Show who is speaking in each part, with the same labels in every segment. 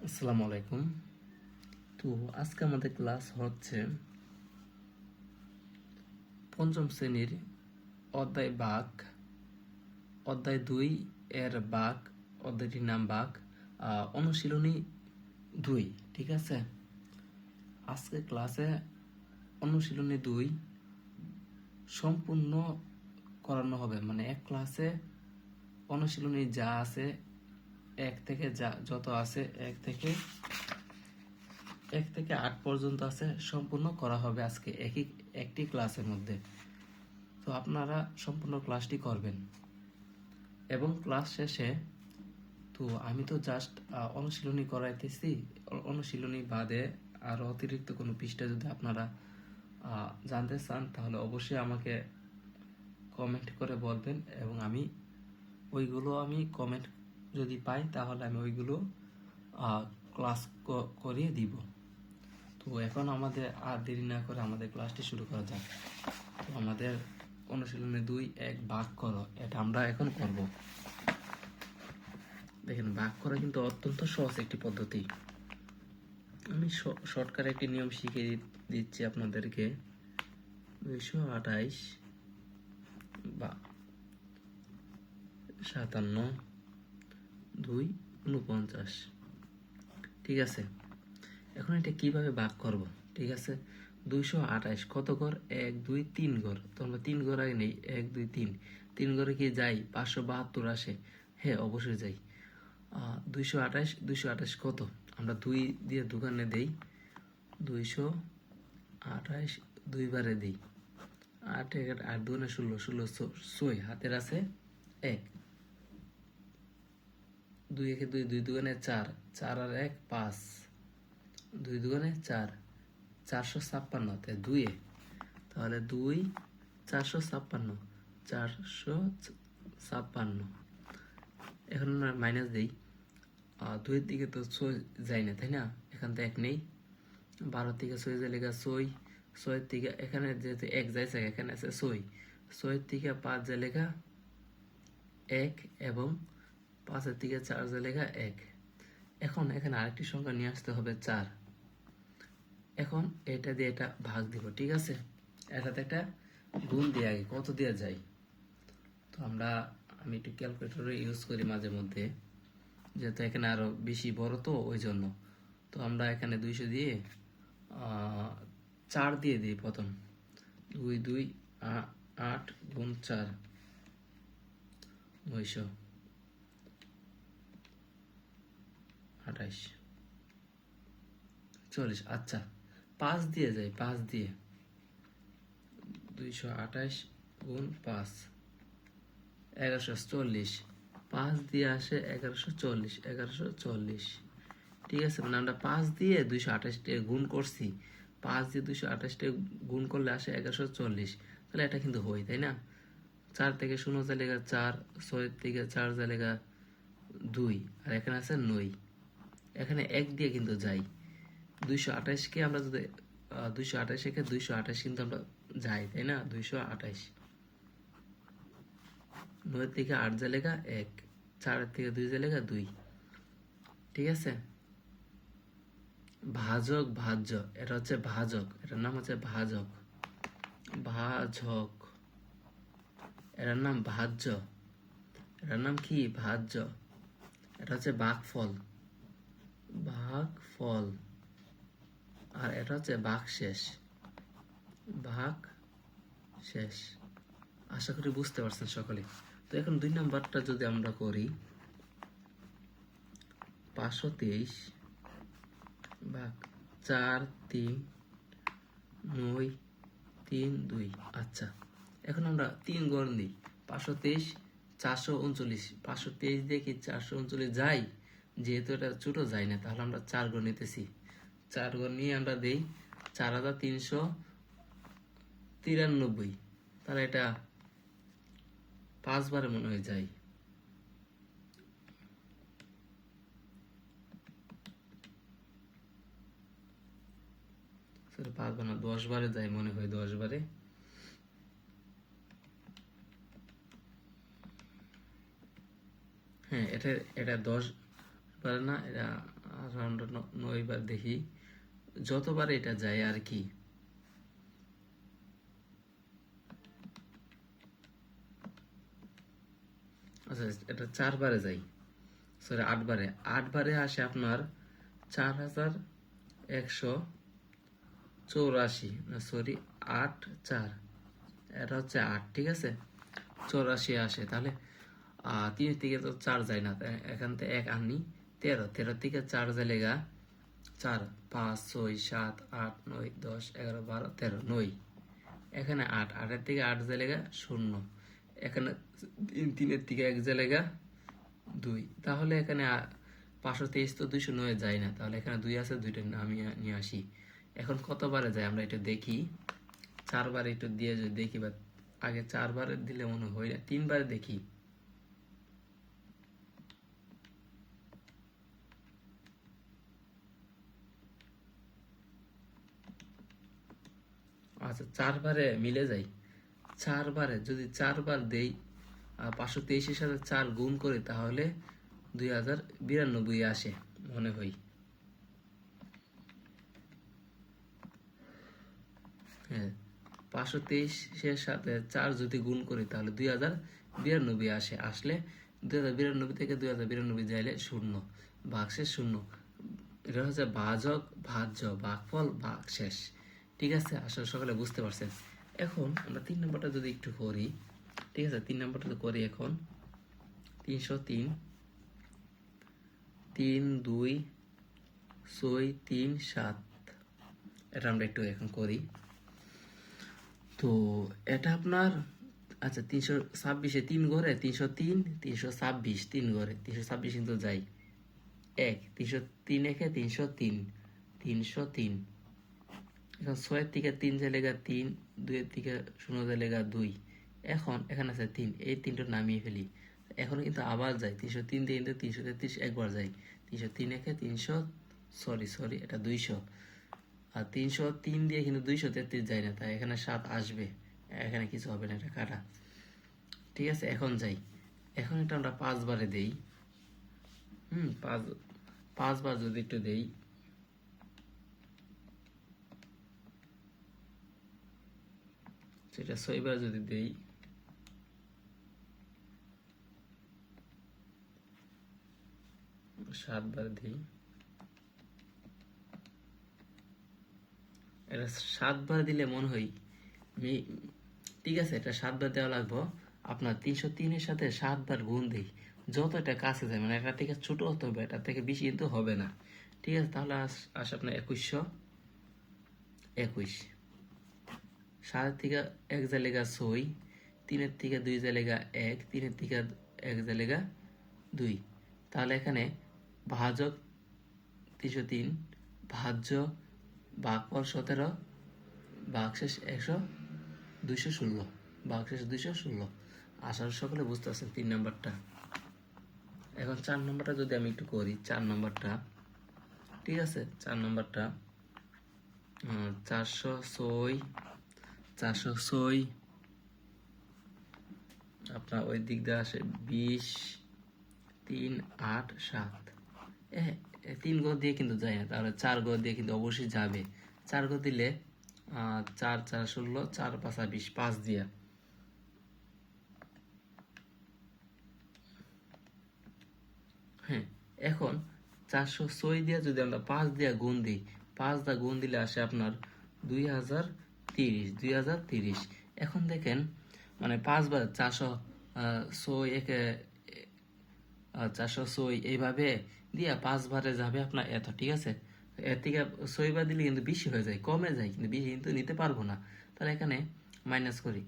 Speaker 1: আসসালামু আলাইকুম। তো আজকে আমাদের ক্লাস হচ্ছে পঞ্চম শ্রেণীর অধ্যায় বাঘ, অধ্যায় 2 এর বাঘ, অধ্যায়টির নাম বাঘ, অনুশীলনী 2। ঠিক আছে, আজকে ক্লাসে অনুশীলনী 2 সম্পূর্ণ করানো হবে। মানে এক ক্লাসে অনুশীলনী যা আছে এক থেকে যত আছে এক থেকে 8 পর্যন্ত আছে সম্পূর্ণ করা হবে আজকে একটি ক্লাসের মধ্যে। তো আপনারা সম্পূর্ণ ক্লাসটি করবেন এবং ক্লাস শেষে তো আমি তো জাস্ট অনুশীলনী করাইতেছি। অনুশীলনী বাদে আর অতিরিক্ত কোনো পৃষ্ঠা যদি আপনারা জানতে চান তাহলে অবশ্যই আমাকে কমেন্ট করে বলবেন এবং আমি কমেন্ট যদি পাই তাহলে আমি ওইগুলো ক্লাস করিয়ে দিব। তো এখন আমাদের আর দেরি না করে আমাদের ক্লাসটি শুরু করা যাক। তো আমাদের অনুশীলনে 2 ভাগ করো, এটা আমরা এখন করব। দেখেন, ভাগ করা কিন্তু অত্যন্ত সহজ একটি পদ্ধতি। আমি শর্টকাট একটি নিয়ম শিখিয়ে দিচ্ছি আপনাদেরকে। 228 বা 57 2 49। ঠিক আছে, এখন এটা কিভাবে ভাগ করব? ঠিক আছে, 228 কত ঘর? 1 2 3 ঘর। তো আমরা 3 ঘর আগে নেই, 1 2 3। 3 ঘরে কি যাই? 572 আসে। হ্যাঁ, অবশ্যই যাই। 228 কত? আমরা 2 দিয়ে দোকানে দেই। 228 দুইবারে দেই। 8 8 2 16 16 6 হাতের আছে 1। 2 1 2 2 দুগুণে 4 4 আর 1 5। 2 দুগুণে 4 456 তে 2 তাহলে 2 456 456। এখন আমরা মাইনাস দিই। 2 এর দিকে তো 6 যায় না, তাই না? এখান থেকে 1 নেই। 12 থেকে 6 যায় লেখা 6। 6 থেকে এখানে যেহেতু 1 যাইছে, এখানে আছে 6। 6 থেকে 5 যায় লেখা 1 এবং 5 এর থেকে 4 যায় লেখা 1। এখন এখানে আরেকটি সংখ্যা নিয়ে আসতে হবে 4। এখন এটা দিয়ে এটা ভাগ দিব। ঠিক আছে, এটাতে একটা গুণ দিয়ে আগে কত দিয়ে যায়। তো আমি একটু ক্যালকুলেটর ইউজ করি মাঝে মধ্যে, যেহেতু এখানে আরো বেশি বড় তো ওই জন্য। তো আমরা এখানে 200 দিয়ে 4 দিয়ে দিই প্রথম। 2 2 8 গুণ 4 928 40। আচ্ছা, 5 দিয়ে যাই, 5 দিয়ে 228 গুণ 5 1140। 5 দিয়ে আসে 1140 1140। ঠিক আছে, মানে আমরা 5 দিয়ে 228 গুণ করছি। 5 দিয়ে 228 গুণ করলে আসে 1140। তাহলে এটা কিন্তু হয়, তাই না? 4 থেকে 0 যায় লেখা 4, 6 থেকে 4 যায় লেখা 2, আর এখানে আছে 9। এখানে 1 দিয়ে কিন্তু যাই। 228কে আমরা যদি 228 228 কিন্তু আমরা যাই, তাই না? 228। 9 থেকে 8 যায় লেখা 1, 4 থেকে 2 যায় লেখা 2। ঠিক আছে, ভাজক ভাজ্য, এটা হচ্ছে ভাজক, এটার নাম হচ্ছে ভাজক। ভাজক, এটার নাম ভাজ্য, এটার নাম কি? ভাজ্য। এটা হচ্ছে ভাগফল, ভাগফল। আর এটা হচ্ছে ভাগশেষ, ভাগশেষ। আশা করি বুঝতে পারছেন সকলে। তো এখন 2 নাম্বারটা যদি আমরা করি, 523 ভাগ 4 3 9 3 2। আচ্ছা, এখন আমরা 3 ঘর নিই। 523 439। 523 দিয়ে কি 439 যাই? যেহেতু এটা ছোট যায় না, তাহলে আমরা 4 ঘর নিতেছি। 4 ঘর নিয়ে আমরা দেই 4393। তাহলে এটা 5 বারে মনে হয় যায়। সেটা 5 বার না, 10 বারে যায় মনে হয়, 10 বারে। হ্যাঁ, এটা 10 বারে না, এটা আর আমরা 9 বার দেখি, যতবার এটা যায় আর কি। আচ্ছা, এটা 4 বারে যাই, সরি 8 বারে। 8 বারে আসে আপনার 4184, না সরি 8 4, এটা হচ্ছে 8, ঠিক আছে, 84 আসে। তাহলে 3 থেকে তো 4 যায় না, এখান থেকে 1 আনি, 13, 13 থেকে 4 যায় লেগা 4 5 6 7 8 9 10 11 12 13 9, এখানে 8, 8 থেকে 8 যায় লেগা 0, এখানে 3 থেকে 1 যায় লেগা 2, তাহলে এখানে 523 তো 209 যায় না, তাহলে এখানে 2 আছে, 2টা আমি নিয়ে আসি। এখন কতবারে যায় আমরা এটা দেখি, 4 বারে একটু দিয়ে যদি দেখি, বা আগে 4 বারে দিলে মনে হয় না, 3 বারে দেখি। আচ্ছা, 4 বারে মিলে যায়। 4 বারে যদি 4 বার দেই, 523-এর সাথে 4 গুণ করি, তাহলে 2092 আসে মনে হয়। হ্যাঁ, 523-এর সাথে 4 যদি গুণ করি, তাহলে 2092 আসে। আসলে 2092 থেকে 2092 যাইলে 0, ভাগশেষ 0। এটা হচ্ছে ভাজক, ভাজ্য, ভাগফল, ভাগশেষ। ঠিক আছে, আসলে সকালে বুঝতে পারছেন। এখন আমরা 3 নম্বরটা যদি একটু করি, ঠিক আছে, 3 নম্বরটা তো করি এখন। 303, 3 2 6 3 7, এটা আমরা একটু এখন করি। তো এটা আপনার, আচ্ছা 326-এ 3 ঘরে 303, 326 3 ঘরে 326 কিন্তু যাই 1, 303 একে 303, 303, এখন 6 থেকে 3 জায়গা 3, 2 থেকে 0 জায়গা 2, এখন এখানে আছে 3, এই 3টা নামিয়ে ফেলি। এখন কিন্তু আবার যায় 303 দিয়ে, কিন্তু 333 একবার যায়, 303 একে 300, সরি এটা 200, আর 303 দিয়ে কিন্তু 233 যায় না, তাই এখানে 7 আসবে, এখানে কিছু হবে না, এটা কাটা। ঠিক আছে, এখন যাই, এখন এটা আমরা 5 বারে দেই। 5 বার যদি একটু দেই, সেটা 6 বার যদি দেই, 7 বার দেই, এটা 7 বার দিলে মনে হয় ঠিক আছে, এটা 7 বার দেওয়া লাগবো। আপনার 303-এর সাথে 7 বার গুণ দিই, যত এটা কাছে যায়, মানে এটা থেকে ছোট হতে হবে, এটা থেকে বেশি কিন্তু হবে না। ঠিক আছে, তাহলে আসে আপনার 2121, 7 থেকে 1 জায়গা 6, 3 থেকে 2 জায়গা 1, 3 থেকে 1 জায়গা 2, তাহলে এখানে ভাজক 303, ভাজ্য, ভাগফল 17, ভাগশেষ 216, ভাগশেষ 216। আশা করি সকলে বুঝতে পারছেন 3 নাম্বারটা। এখন 4 নাম্বারটা যদি আমি একটু করি, 4 নাম্বারটা, ঠিক আছে, 4 নাম্বারটা 406, আপনার ওই দিক দিয়ে আসে 20 3 8 7, 3 ঘর দিয়ে কিন্তু যায় না, তাহলে 4 ঘর দিয়ে কিন্তু অবশ্যই যাবে। 4 ঘর দিলে 4 4 16, 4 5 20, 5 দিয়া। হ্যাঁ, এখন 406 দিয়ে যদি আমরা 5 দিয়ে গুণ দিই, 5 দিয়ে গুণ দিলে আসে আপনার 2030। এখন দেখেন, মানে 5 বার 406 একে 406 এইভাবে দিয়া 5 বারে যাবে আপনার এত, ঠিক আছে। এর থেকে 6 বার দিলে কিন্তু বেশি হয়ে যায়, কমে যায়, কিন্তু বেশি কিন্তু নিতে পারবো না। তাহলে এখানে মাইনাস করি,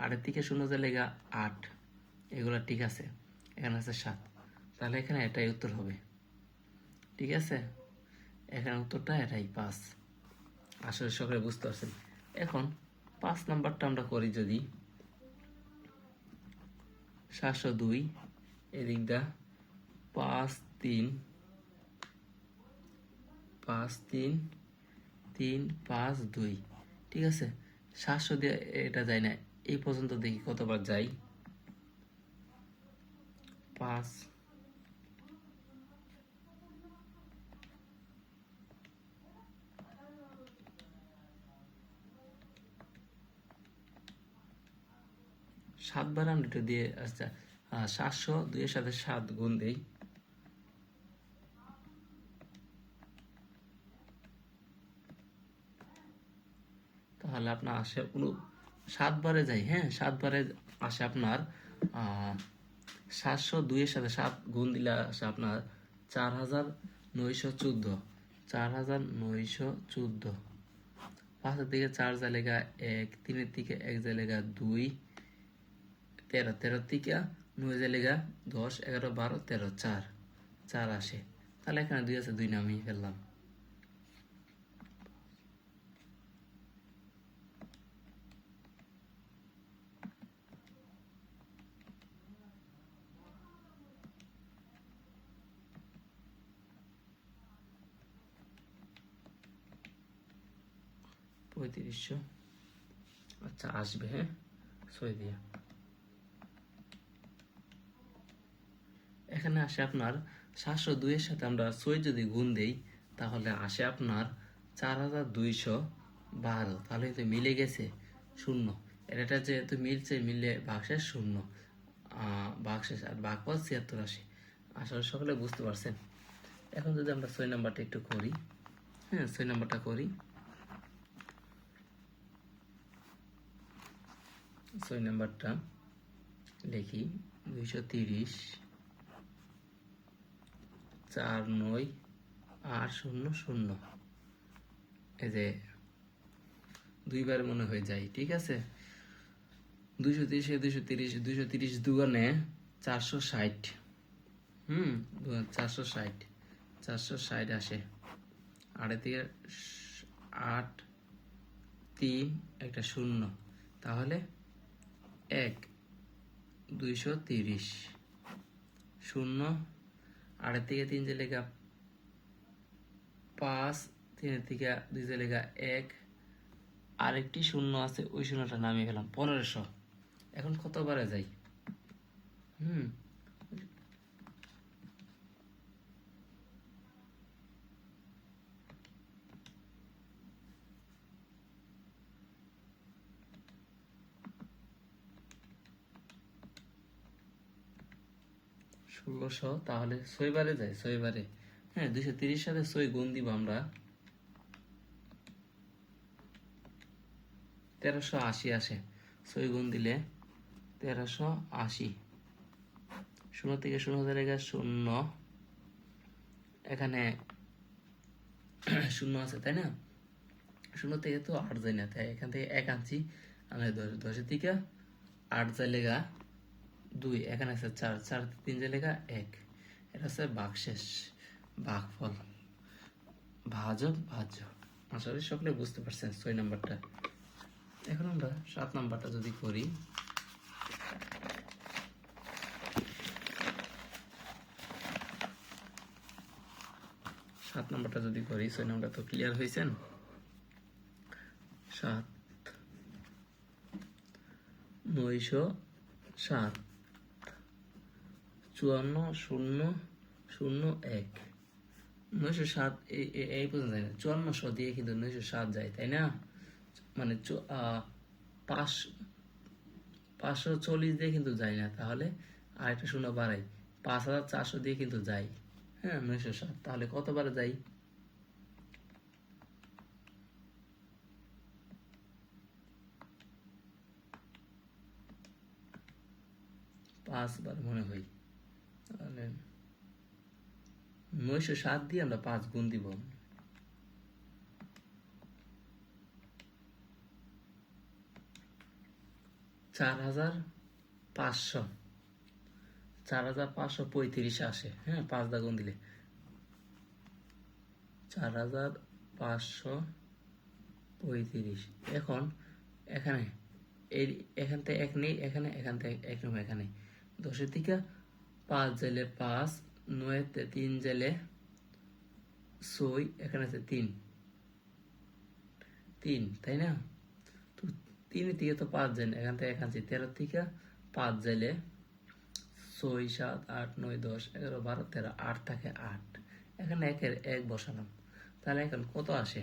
Speaker 1: 8 থেকে 0 জায়গা 8, এগুলো ঠিক আছে, এখানে আছে 7, তাহলে এখানে এটাই উত্তর হবে। ঠিক আছে, এখানে উত্তরটা এটাই 5। আসলে সকলে বুঝতে পারছেন। এখন 5 নাম্বারটা আমরা করি যদি, 702, এদিক দা 5 3 5 3 3 5 2, ঠিক আছে। 700 দিয়ে এটা যায় না, এই পর্যন্ত দেখি কতবার যাই। 5 7 বার আমরা এটা দিয়ে, আচ্ছা 700 2 এর সাথে 7 গুণ দেই, তাহলে আপনার আসে 7 বারে যাই, হ্যাঁ 7 বারে আসে আপনার 702 এর সাথে 7 গুণ দিলে আসে আপনার 4914, 4914। 5 থেকে 4 জায়গা 1, 3 থেকে 1 জায়গা 2, 13, 13 থেকে 9 জায়গা 10, 11, 12, 13, 4, 4 আসে। তাহলে এখানে 2 আছে, 2 নামিয়ে ফেললাম। পঁয়ত্রিশশো, আচ্ছা আসবে, হ্যাঁ 6 দিয়ে। এখানে আসে আপনার 702 এর সাথে আমরা 6 যদি গুণ দেই তাহলে আসে আপনার 4212। তাহলে কিন্তু মিলে গেছে শূন্য, এটা যেহেতু মিলছে, মিললে ভাগশেষ শূন্য, ভাগশেষ আর ভাগফল 76 আসে। আসলে সকলে বুঝতে পারছেন। এখন যদি আমরা 6 নাম্বারটা একটু করি, হ্যাঁ 6 নাম্বারটা করি। 6 নাম্বারটা লিখি 230 4980। এই যে 2 বার মনে হয়ে যায়, ঠিক আছে। 230 230 230 দুগুণে 460, 460, 460 আসে। 8 থেকে 8, 3 একটা শূন্য, তাহলে 1, 230 শূন্য। 8 থেকে 3 যে লেখা 5, 3 থেকে 2 যে লেখা 1, আরেকটি শূন্য আছে, ওই শূন্যটা নামিয়ে গেলাম 1500। এখন কতবারে যাই, হুম 1600, তাহলে 6 বারে যাই, 6 বারে, হ্যাঁ 230 সাথে 6 গুণ দিব আমরা, 1380 আসে। 6 গুণ দিলে 1380। 0 থেকে 0 জায়গা 0, এখানে শূন্য আছে তাই না। 0 থেকে তো 8 যায় না, তাই এখান থেকে 1 আনছি, আমি 10 থেকে 8 জায়গা 2, এখানে আছে 4, 4 3 জায়গা 1, এটা হচ্ছে ভাগশেষ, ভাগফল, ভাজক ভাজ্য। আসলে সকলে বুঝতে পারছেন 6 নাম্বারটা। এখন আমরা 7 নাম্বারটা যদি করি, 7 নাম্বারটা যদি করি, 6 নাম্বারটা তো ক্লিয়ার হয়েছেন। 7 907 54 0 0 1, 907 এই পর্যন্ত যায় না, 5400 দিয়ে কিন্তু 907 যায় তাই না। মানে 540 দিয়ে কিন্তু যায় না, তাহলে আরেকটা শূন্য বাড়াই, 5400 দিয়ে কিন্তু যাই, হ্যাঁ 907। তাহলে কতবারে যাই, 5 বার মনে হয়। তাহলে 907 দিয়ে আমরা 5 গুণ দিব, 4500, 4535 আসে, হ্যাঁ 5 দা গুণ দিলে 4535। এখন এখানে এখান থেকে 1 নেই, এখানে এখান থেকে 1 নেব, এখানে 10 থেকে 5 জেলে 5, 9 তে 3 জেলে 6, এখানে আছে 3, 3 তাই না। তো 3 থেকে তো 5 জেন, এখান থেকে এখান থেকে 13 থেকে 5 জেলে 6 7 8 9 10 11 12 13, 8 থাকে 8, এখানে 1 এর 1 বসালাম। তাহলে এখন কত আসে,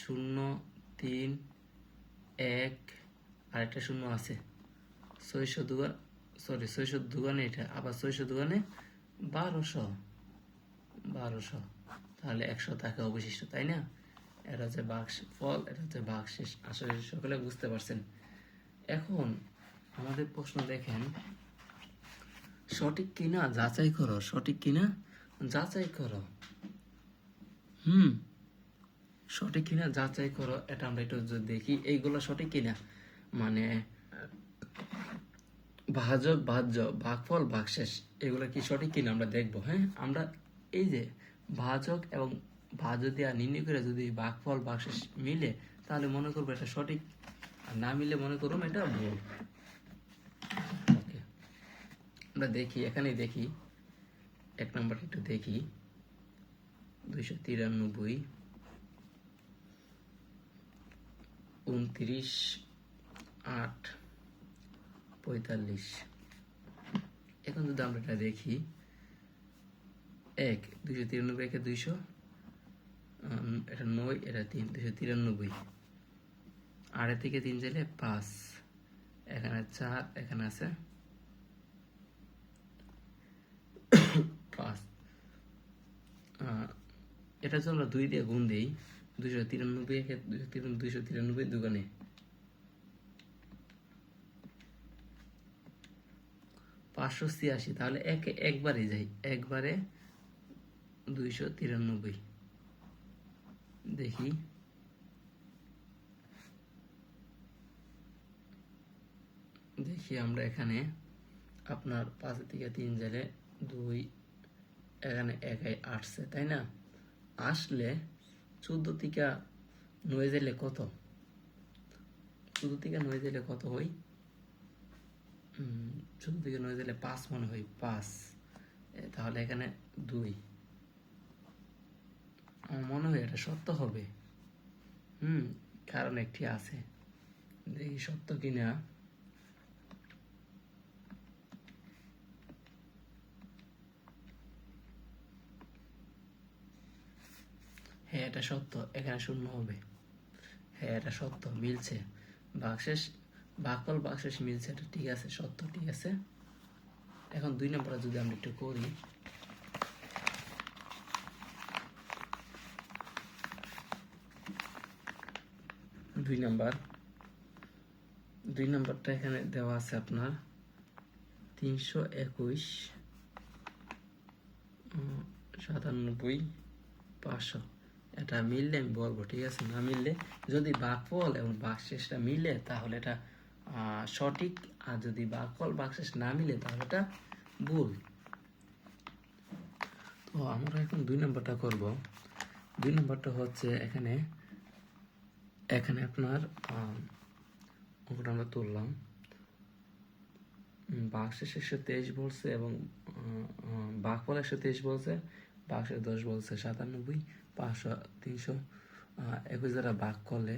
Speaker 1: 0 3 1 আরেকটা শূন্য আছে, 600 দুগান, সরি 600 দুগানে এটা, আবার 600 দুগানে 1200, তাহলে 100 টাকা অবশিষ্ট, তাই না? এটা হচ্ছে ফল, এটা হচ্ছে ভাগশেষ। আসলে সকলে বুঝতে পারছেন। এখন আমাদের প্রশ্ন দেখেন, সঠিক কিনা যাচাই করো, সঠিক কিনা যাচাই করো। সঠিক কিনা যাচাই করো, এটা আমরা একটু যদি দেখি এইগুলো সঠিক কিনা, মানে ভাজক ভাজ্য ভাগফল ভাগশেষ এগুলো কি সঠিক কিনা আমরা দেখবো। হ্যাঁ, আমরা এই যে ভাজক এবং ভাজ্য দিয়া নির্ণয় করে যদি ভাগফল ভাগশেষ মিলে তাহলে মনে করবো এটা সঠিক, আর না মিলে মনে করবো এটা ভুল। ওকে, আমরা দেখি, এখানেই দেখি, 1 নম্বর একটু দেখি, 293 29 8 45। এখন যদি আমরা এটা দেখি, 293 একে 200, এটা 9, এটা 3, 293, 8 থেকে 3 গেলে 5, এখানে 4, এখানে আছে 5। এটা যদি আমরা 2 দিয়ে গুণ দিই, 293 একে 293 দুগানে 586, তাহলে একবারে যাই, একবারে 293। দেখি, আমরা এখানে আপনার 5 থেকে 3 গেলে 2, এখানে 1 আসছে, তাই না? আসলে 14 থেকে 9 গেলে কত? 14 থেকে 9 গেলে কত হই? 14 থেকে 9 গেলে 5 মনে হয়, 5। তাহলে এখানে 2, আমার মনে হয় এটা সত্য হবে। কারণ একটি আছে, দেখি সত্য কিনা। হ্যাঁ, এটা সত্য, এখানে শূন্য হবে। হ্যাঁ, এটা সত্য, মিলছে, ভাগশেষ ভাগফল ভাগশেষ মিলছে, এটা ঠিক আছে, সত্য, ঠিক আছে। এখন 2 নম্বরে যদি আমরা একটু করি, দুই নাম্বারটা এখানে দেওয়া আছে আপনার 321 97 500। এটা মিললে আমি বলবো, ঠিক আছে। না মিললে, যদি ভাগফল এবং ভাগশেষটা মিলে তাহলে এটা সঠিক, আর যদি ভাগফল ভাগশেষ না মিলে তাহলে এটা ভুল। তো আমরা এখন 2 নম্বরটা করব। 2 নম্বরটা হচ্ছে এখানে আপনার অঙ্কটা আমরা তুললাম, ভাগশেষ 123 বলছে এবং ভাগফল 123 বলছে, ভাগশেষ 10 বলছে। 97 500 321 দ্বারা ভাগ করলে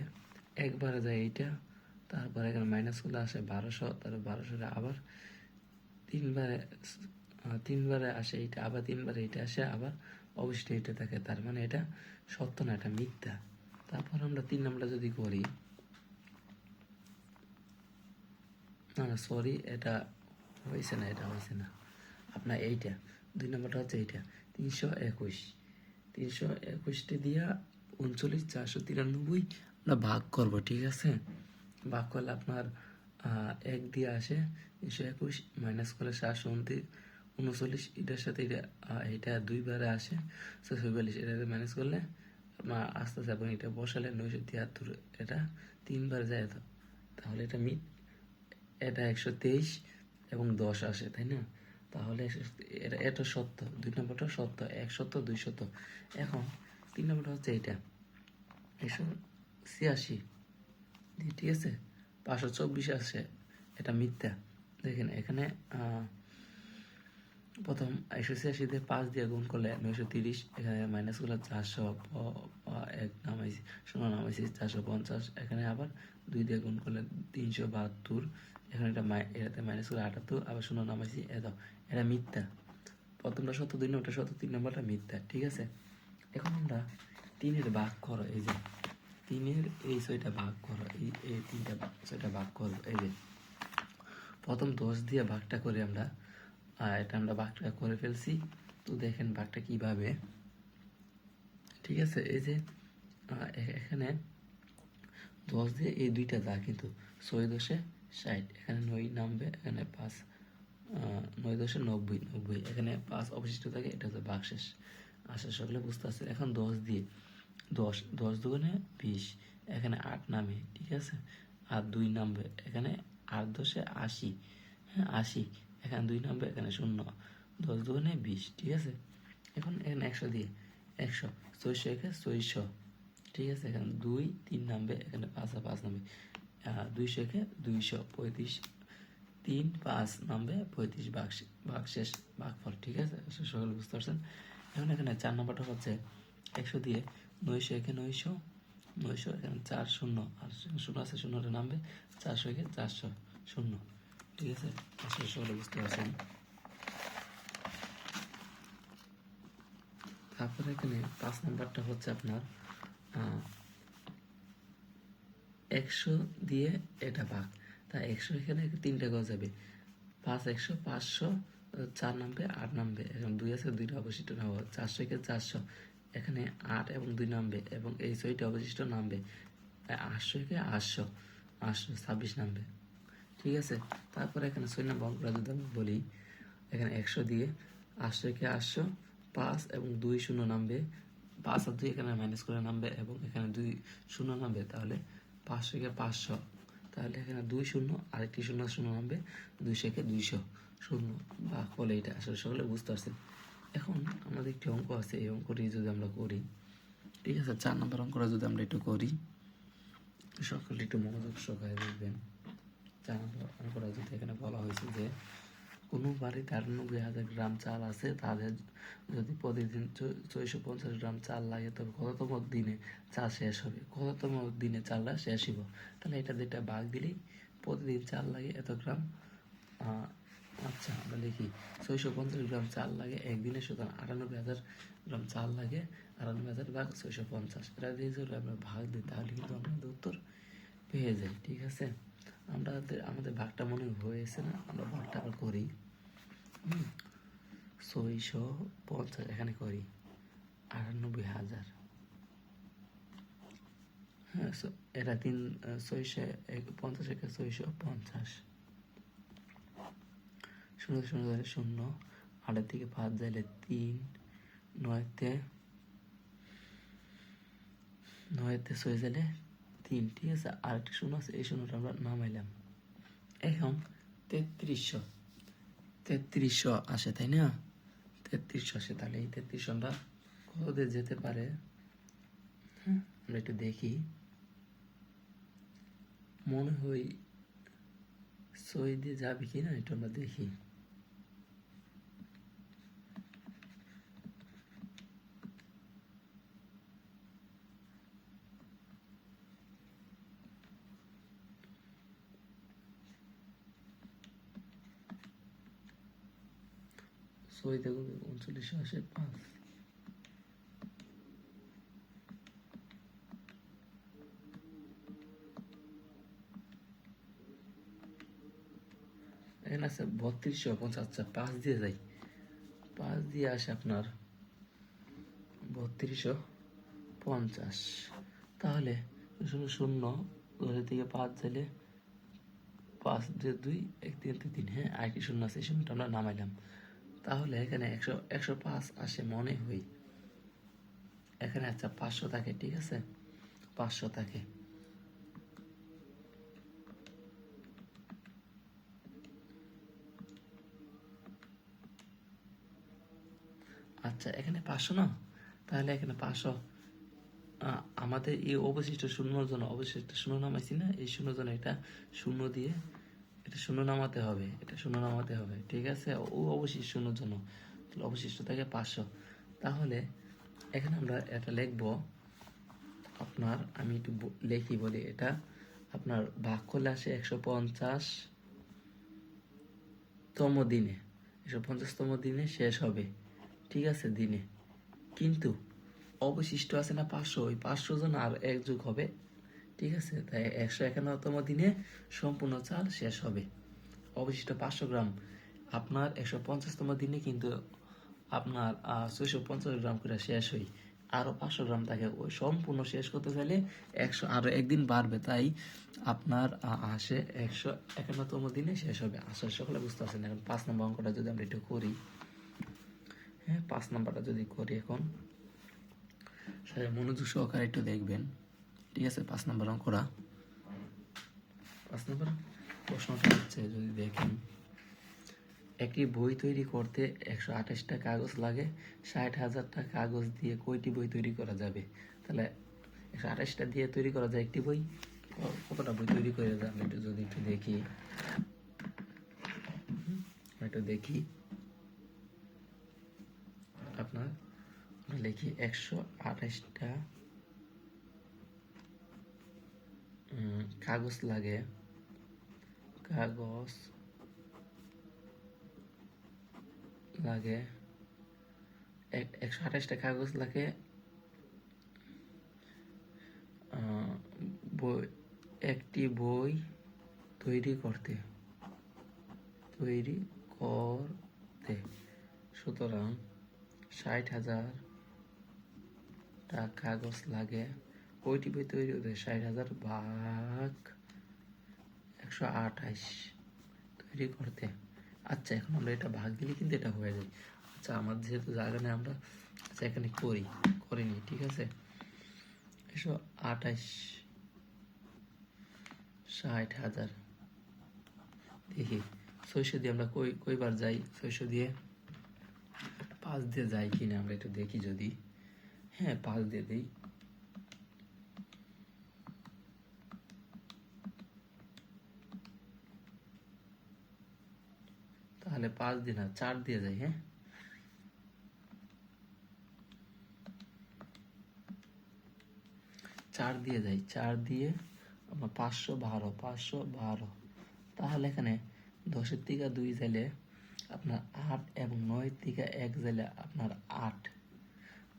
Speaker 1: একবারে যায় এইটা, তারপরে এখানে মাইনাস করলে আসে 1200, তারপর 1200 আবার 3বারে আসে এইটা, আবার 3বারে এইটা আসে, আবার অবশ্যই এইটা থাকে, তার মানে এটা সত্য না, এটা মিথ্যা। তারপর আমরা 3 নম্বরটা যদি করি, না সরি, এটা হয়েছে না, এটা হয়েছে না আপনার এইটা। 2 নম্বরটা হচ্ছে এইটা, 321টা দিয়া 39 493 আমরা ভাগ করবো, ঠিক আছে। ভাগ করলে আপনার 1 দিয়ে আসে, 321 মাইনাস করলে 739, এটার সাথে এটা 2বারে আসে 642, এটাতে মাইনাস করলে আপনার আস্তে আস্তে, এবং এটা বসালে 973, এটা 3বারে যায়, তাহলে এটা এটা 123 এবং 10 আসে, তাই না? তাহলে এটা সত্য, 2 নম্বরটা সত্য, 1 সত্য 2 সত্য। এখন 3 নম্বরটা হচ্ছে এটা 186, ঠিক আছে, 524 আসে, এটা মিথ্যা। দেখেন এখানে প্রথম 186 দিয়ে 5 দিয়ে গুণ করলে 930, এখানে মাইনাস করলে 400, 1 নামাইছি, 0 নামাইছি 450, এখানে আবার 2 দিয়ে গুণ করলে 372, এখানে এটাতে মাইনাস করে 78, আবার 0 নামাইছি, এটা মিথ্যা। প্রথমটা সত্য, 2 নম্বরটা সত্য, 3 নম্বরটা মিথ্যা, ঠিক আছে। এখন আমরা 3-এর ভাগ করো, এই যে তিনের এই 6টা ভাগ করো, এই 6টা ভাগ করো। এই যে প্রথম 10 দিয়ে ভাগটা করে আমরা এটা আমরা ভাগটা করে ফেলছি। তো দেখেন ভাগটা কিভাবে, ঠিক আছে। এই যে এখানে 10 দিয়ে এই 2টা যা, কিন্তু 6 10 60, এখানে 9 নামবে, এখানে 5 9 10 90 90, এখানে 5 অবশিষ্ট থাকে, এটা হচ্ছে ভাগশেষ। আশা সকলে বুঝতে আছে। এখন 10 দিয়ে 10 10 দুগুণে 20, এখানে 8 নামে, ঠিক আছে। আর 2 নামবে, এখানে 8 10 80, হ্যাঁ 80, এখানে 2 নামবে, এখানে 0, 10 দুগুণে 20, ঠিক আছে। এখন এখানে 100 দিয়ে 100, 600 একে 600, ঠিক আছে। এখানে 2 3 নামবে, এখানে 5 আর 5 নামবে, 200 একে 200, 35, 3 5 নামবে, 35 ভাগশেষ ভাগফল, ঠিক আছে। সকলে বুঝতে পারছেন। এখন এখানে 4 নাম্বারটা হচ্ছে 100 দিয়ে 900 একে 900, 900, এখানে 4 শূন্য, আর শূন্য আছে, শূন্যটা নামবে, 400 একে 400 শূন্য, ঠিক আছে। সকলে বুঝতে পারছেন। তারপরে এখানে 5 নাম্বারটা হচ্ছে আপনার 100 দিয়ে এটা ভাগ, তা 100 এখানে 3টা গজ যাবে, 5 100 500, 4 নামবে 8 নামবে, এখন 2 আছে, 2টা অবশিষ্ট নামবে, 400 একে 400, এখানে 8 এবং 2 নামবে, এবং এই 6টা অবশিষ্ট নামবে, 800 একে 800 800 26 নামবে, ঠিক আছে। তারপরে এখানে 6 নম্বর অঙ্কটা যদি আমি বলি, এখানে 100 দিয়ে 800 একে 800, 5 এবং 2 শূন্য নামবে, 5 আর 2 এখানে মাইনাস করে নামবে, এবং এখানে 2 শূন্য নামবে, তাহলে 500 একে 500, তাহলে এখানে 2 শূন্য, আরেকটি শূন্য শূন্য নামবে, 200 একে 200 শূন্য, বা ফলে এটা আসলে সকলে বুঝতে পারছেন। এখন আমাদের একটি অঙ্ক আছে, এই অঙ্কটি যদি আমরা করি, ঠিক আছে, 4 নম্বর অঙ্কটা যদি আমরা একটু করি, সকলে একটু মনোযোগ সহকারে দেখবেন। 4 নম্বর অঙ্কটা যদি এখানে বলা হয়েছে যে কোনো বাড়িতে 98,000 গ্রাম চাল আছে, তাদের যদি প্রতিদিন 450 গ্রাম চাল লাগে, তবে কততম দিনে চাল শেষ হবে, কততম দিনে চালটা শেষ হইব। তাহলে এটা যেটা ভাগ দিলেই প্রতিদিন চাল লাগে এত গ্রাম। আচ্ছা আমরা লিখি 650 গ্রাম চাল লাগে একদিনে, সুতরাং 98,000 গ্রাম চাল লাগে, 98,000 ভাগ 650, এটা দিয়ে যদি আমরা ভাগ দিই তাহলে কিন্তু আমাদের উত্তর পেয়ে যাই, ঠিক আছে। আমাদের ভাগটা মনে হয়েছে না, আমরা ভাগটা আবার করি। 650 এখানে করি 98,000, হ্যাঁ এটা 650 একে 650, শূন্য শূন্য ধরে 0, 8 থেকে 5 যাইলে 3, 9তে 6 যাইলে 3, ঠিক আছে। আর একটা শূন্য আছে, এই শূন্যটা আমরা নামাইলাম। এখন 3300 আসে, তাই না? 3300 আসে, তাহলে এই 3300 আমরা কত দিয়ে যেতে পারে, আমরা একটু দেখি। মনে হয় 6 দিয়ে যাবে কি না, এটা আমরা দেখি। ছয় দেখুন 3900 আসে 5, এখানে আছে 3250। আচ্ছা 5 দিয়ে যাই, 5 দিয়ে আসে আপনার 3250, তাহলে শূন্য শূন্য থেকে 5 যাইলে 5 2 2 1 3 3, হ্যাঁ আরেকটি শূন্য আছে, এই শূন্যটা আমরা নামাইলাম। তাহলে এখানে 105 আসে মনে হয়, এখানে আচ্ছা 500 থাকে, ঠিক আছে 500 থাকে। আচ্ছা এখানে 500 না, তাহলে এখানে 500, আমাদের এই অবশিষ্ট শূন্যর জন্য অবশিষ্ট শূন্য নামাইছি না, এই শূন্য জন্য এটা শূন্য দিয়ে এটা শূন্য নামাতে হবে, এটা শূন্য নামাতে হবে, ঠিক আছে। ও অবশিষ্ট শূন্যর জন্য অবশিষ্ট থাকে 500। তাহলে এখানে আমরা এটা লিখবো আপনার, আমি একটু লিখি বলি, এটা আপনার ভাগ করলে আসে 150তম দিনে, 150তম দিনে শেষ হবে, ঠিক আছে দিনে। কিন্তু অবশিষ্ট আছে না 500, ওই 500 জন আর 1 যোগ হবে, ঠিক আছে? তাই 151তম দিনে সম্পূর্ণ চাল শেষ হবে। অবশিষ্ট 500 গ্রাম। আপনার 150তম দিনে কিন্তু আপনার 650 গ্রাম করে শেষ হয়, আরও 500 গ্রাম থাকে। ওই সম্পূর্ণ শেষ করতে চাইলে 100 আরও একদিন বাড়বে, তাই আপনার আসে 151তম দিনে শেষ হবে। আসলে সকলে বুঝতে পারছেন। এখন 5 নম্বর অঙ্কটা যদি আমরা একটু করি, হ্যাঁ 5 নম্বরটা যদি করি, এখন সবাই মনোযোগ সহকারে একটু দেখবেন, ঠিক আছে? 5 নম্বর অঙ্কটা, 5 নম্বর প্রশ্নটা হচ্ছে, যদি দেখেন, একটি বই তৈরি করতে 128টা কাগজ লাগে, 60,000টা কাগজ দিয়ে কয়টি বই তৈরি করা যাবে? তাহলে 128টা দিয়ে তৈরি করা যায় একটি বই, কতটা বই তৈরি করে যায় আমি যদি একটু দেখি, আপনার লিখি 128টা কাগজ লাগে, 128টা কাগজ লাগে একটি বই তৈরি করতে, সুতরাং 60,000টা কাগজ লাগে কয়টি বই তৈরি করতে? 60,000 ভাগ 128 তৈরি করতে। আচ্ছা, এখন আমরা এটা ভাগ দিলে কিন্তু এটা হয়ে যায়। আচ্ছা, আমার যেহেতু জায়গা নেই, আমরা আচ্ছা এখানে করিনি, ঠিক আছে? 128 60,000, দেখি 600 দিয়ে আমরা কয়বার যাই, 600 দিয়ে 5 দিয়ে যাই কিনা আমরা একটু দেখি। যদি হ্যাঁ 5 দিয়ে দিই, তাহলে 5 দিয়ে না 4 দিয়ে যাই। হ্যাঁ 4 দিয়ে যাই, 4 দিয়ে আমরা 512, তাহলে এখানে 10-এর থেকে 2 যাইলে আপনার 8 এবং 9-এর থেকে 1 যাইলে আপনার 8,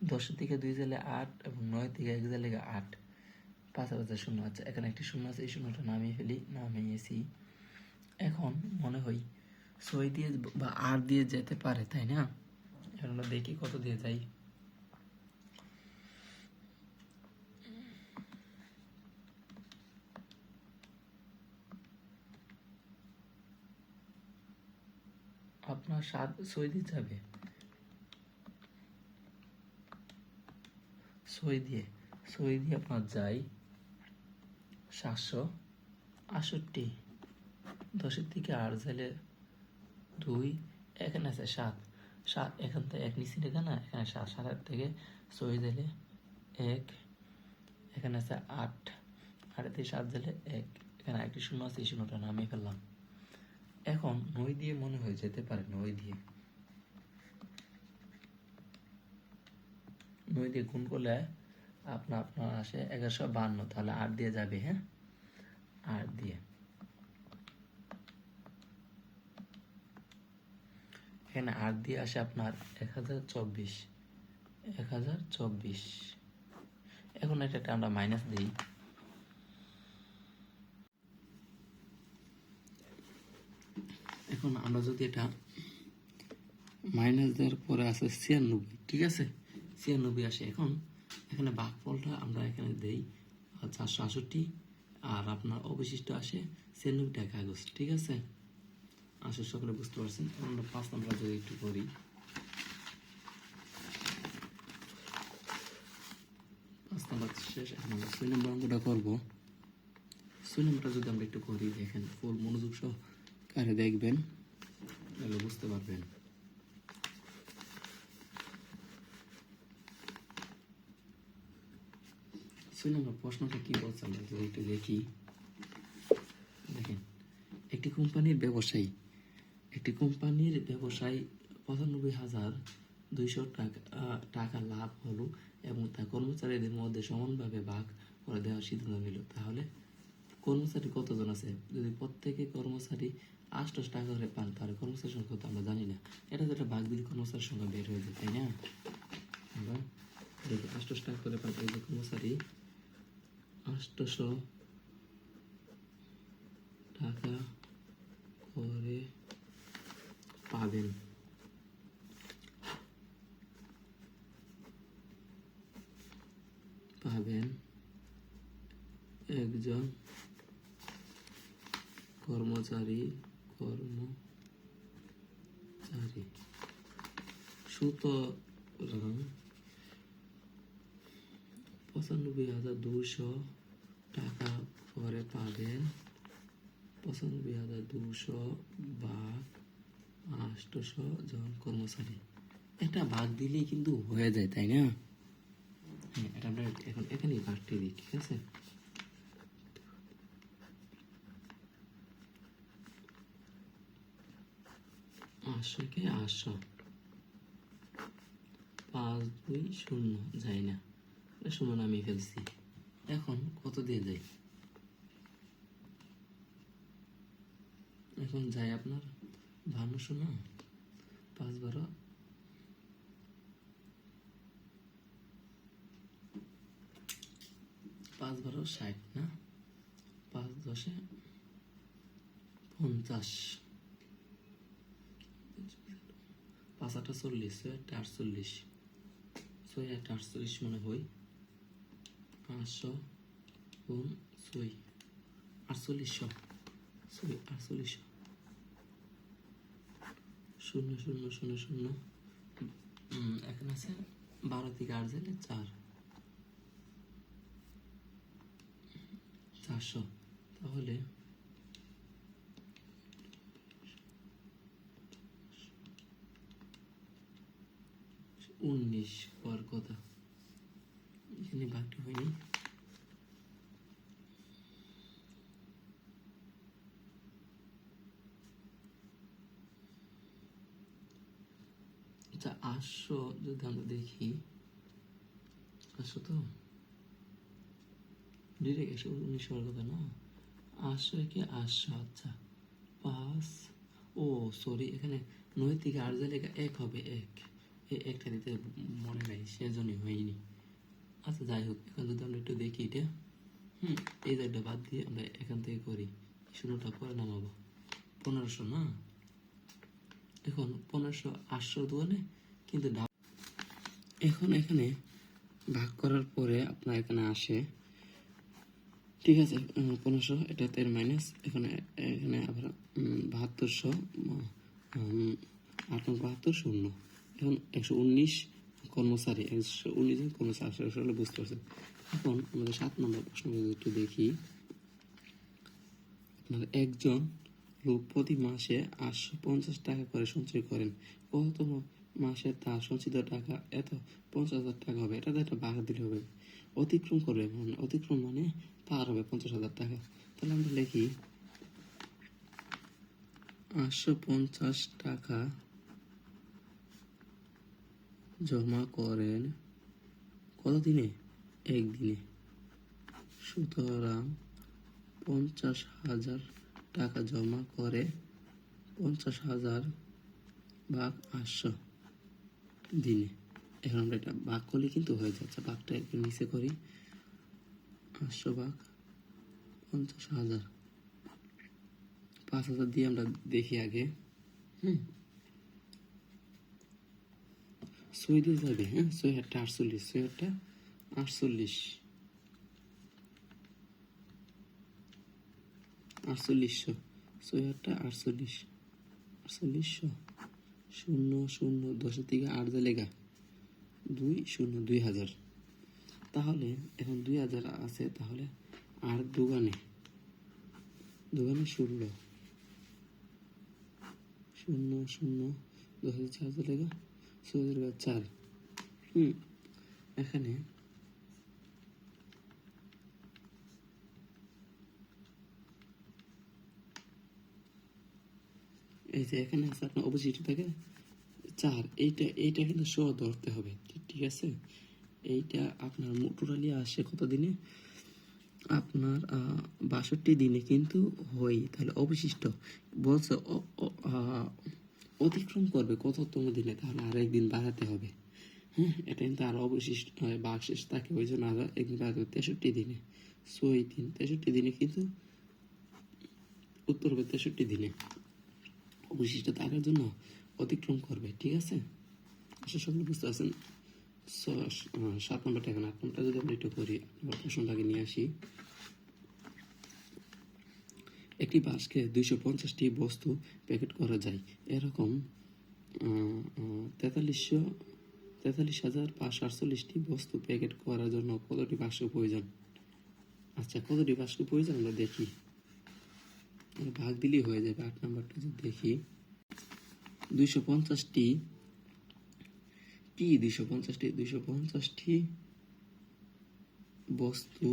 Speaker 1: 10-এর থেকে 2 যাইলে 8 এবং 9-এর থেকে 1 যাইলে 8, 5 শূন্য। আচ্ছা, এখানে একটি শূন্য আছে, এই শূন্যটা নামিয়ে ফেলি, নামিয়েছি। এখন মনে হয় 6 দিয়ে বা 8 দিয়ে যেতে পারে, তাই না? এখন আমরা দেখি কত দিয়ে যাই। আপনার 6 দিয়ে যাবে, 6 দিয়ে আপনার যাই 768, 10-এর থেকে 8 যাইলে 2, এখানে আছে 7, এখান থেকে 1 নিচে রেখা না, এখানে 7 থেকে 6 যাইলে 1, এখানে আছে 8, 8 থেকে 7 যাইলে 1, এখানে একটি শূন্য আছে, এই শূন্যটা নামিয়ে ফেললাম। এখন 9 দিয়ে মনে হয় যেতে পারে, 9 দিয়ে গুণ করলে আপনার আসে 1152, তাহলে 8 দিয়ে যাবে। হ্যাঁ 8 দিয়ে, এখানে 8 দিয়ে আসে আপনার 1024। এখন এটা আমরা মাইনাস দিই, এখন আমরা যদি এটা মাইনাস দেওয়ার পরে আসে 96, ঠিক আছে? 96 আসে। এখন এখানে ভাগফলটা আমরা এখানে দেই 468, আর আপনার অবশিষ্ট আসে 96টা কাগজ, ঠিক আছে? আসলে সকলে বুঝতে পারছেন। এখন আমরা 5 নম্বর যদি একটু করি, 5 নম্বর শেষ। এখন আমরা 6 নম্বর অঙ্কটা করবো। 6 নম্বরটা যদি আমরা একটু করি, দেখেন ফুল মনোযোগ সহকারে দেখবেন, তাহলে বুঝতে পারবেন। 6 নম্বর প্রশ্নটা কি বলছে আমরা যদি একটু দেখি। দেখেন, একটি কোম্পানির ব্যবসায়ী 95,200 টাকা লাভ হলো এবং তা কর্মচারীদের মধ্যে সমানভাবে ভাগ করে দেওয়ার সিদ্ধান্ত নিল। তাহলে কর্মচারী কতজন আছে? যদি প্রত্যেকে কর্মচারী 8 টাকা করে পান, তাহলে কর্মচারীর সংখ্যা তো আমরা জানি না। এটা যেটা ভাগ দিলে কর্মচারীর সংখ্যা বের হয়ে যায়, তাই না? আমরা দেখি 800 টাকা করে পান একজন কর্মচারী 800 টাকা করে পাবেন। একজন কর্মচারী সুতরাং 95,200 টাকা করে পাবেন। 95,200 ভাগ 800 জন কর্মচারী। একটা ভাগ দিলেই কিন্তু হয়ে যায়, তাই না? হ্যাঁ, এটা আমরা এখন এখানেই ভাগটি দিই, ঠিক আছে? আটশোকে 800, 520 যায় না, সমান আমি ফেলছি। এখন কত দিয়ে যাই? এখন যাই আপনার 52 না, 5 12 60 না, 5 10 50, 5 8 40, 6 8 48, 6 8 48 মনে হয় 500 গুণ 6 4800, 6 4800, 0 0 0 0, এখানে আছে 12 থেকে 8 গেলে 4, 400। তাহলে উনিশ হওয়ার কথা, এখানে ভাগটি হয়নি। আচ্ছা, 800 যদি আমরা দেখি, 800 তো ডিরেক্ট 119 হওয়ার কথা না, 800 কে 800। আচ্ছা 5, ও সরি, এখানে 9 থেকে 8 গেলে 1 হবে, 1 এই একটা দিতে মনে নাই, সেজন্যই হয়নি। আচ্ছা যাই হোক, এখন যদি আমরা একটু দেখি এটা, এই জায়গাটা বাদ দিয়ে আমরা এখান থেকে করি, শূন্যটা পরে নামাবো। 1500 না, এখন 1500 800 দোকানে কিন্তু এখন এখানে ভাগ করার পরে আপনার এখানে আসে, ঠিক আছে, 1500, এটা এর মাইনাস, এখানে আবার 7200, 872 শূন্য। এখন 119 কর্মচারী, 119 জন কর্মচারী আসলে বুঝতে পারছেন। এখন আমাদের 7 নম্বর প্রশ্ন একটু দেখি। আপনার একজন লোক প্রতি মাসে 850 টাকা করে সঞ্চয় করেন, কত মাসে তার সঞ্চিত টাকা এত 50,000 টাকা হবে। এটা একটা ভাগ দিলে হবে, অতিক্রম করবে মানে অতিক্রম মানে পার হবে 50,000 টাকা। তাহলে আমরা লিখি 850 টাকা জমা করেন কত দিনে? একদিনে। সুতরাং 50,000 টাকা জমা করে 50,000 ভাগ 800 দিনে। এখন আমরা এটা ভাগ করলে কিন্তু হয়ে যাচ্ছে, ভাগটা একটু নিচে করি, 800 ভাগ 50,000, 5,000 দিয়ে আমরা দেখি আগে, 6 দিয়ে যাবে, হ্যাঁ, 6 8 48, 6 8 48, 4800, 6 8 48, 4800, 0 0 10 থেকে 8 জায়গা 2 0, 2000। তাহলে এখন 2000 আছে, তাহলে আর দোকানে 16 0 0 10 4 জায়গা 6 4। এখানে এই যে এখানে আছে আপনার অপোজিট থেকে 4, এইটা কিন্তু শো ধরতে হবে, ঠিক আছে? এইটা আপনার টোটালি আসে কত দিনে? আপনার 62 দিনে কিন্তু হয়। তাহলে অবশিষ্ট বলছে অতিক্রম করবে কততম দিনে, তাহলে আর একদিন বাড়াতে হবে। হ্যাঁ, এটা কিন্তু আরো অবশিষ্ট ভাগ শেষ থাকে, ওই জন্য আরো একদিন বাদ 63 দিনে। সো এই 63 দিনে কিন্তু উত্তর হবে 63 দিনে অবশিষ্ট থাকার জন্য অতিক্রম করবে। ঠিক আছে, আশা সকলে বুঝতে পারছেন। 7 নম্বরটা, এখন 8 নম্বরটা যদি আমরা একটু করি, প্রশ্নটাকে নিয়ে আসি। একটি বাক্সে 250টি বস্তু প্যাকেট করা যায়, এরকম 43,548টি বস্তু প্যাকেট করার জন্য কতটি বাক্স প্রয়োজন? আচ্ছা, কতটি বাক্স প্রয়োজন আমরা দেখি, ভাগ দিলেই হয়ে যাবে। 8 নম্বরটা যদি দেখি, 250টি কি 250টি বস্তু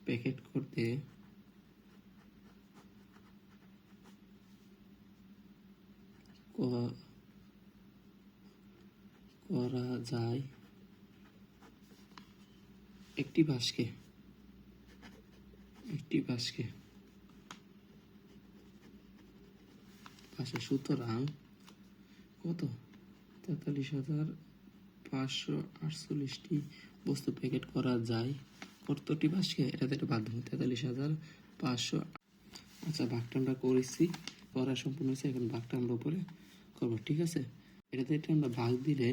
Speaker 1: প্যাকেট করতে করা যায় একটি বাক্সে সুতরাং কত 43,548টি বস্তু প্যাকেট করা যায় কতটি বাক্সে? এটা তো একটা মাধ্যম, 43,500। আচ্ছা, ভাগটা আমরা করেছি, করা সম্পূর্ণ হয়েছে, এখন ভাগটা আমরা উপরে করবো। ঠিক আছে, এটা আমরা ভাগ দিলে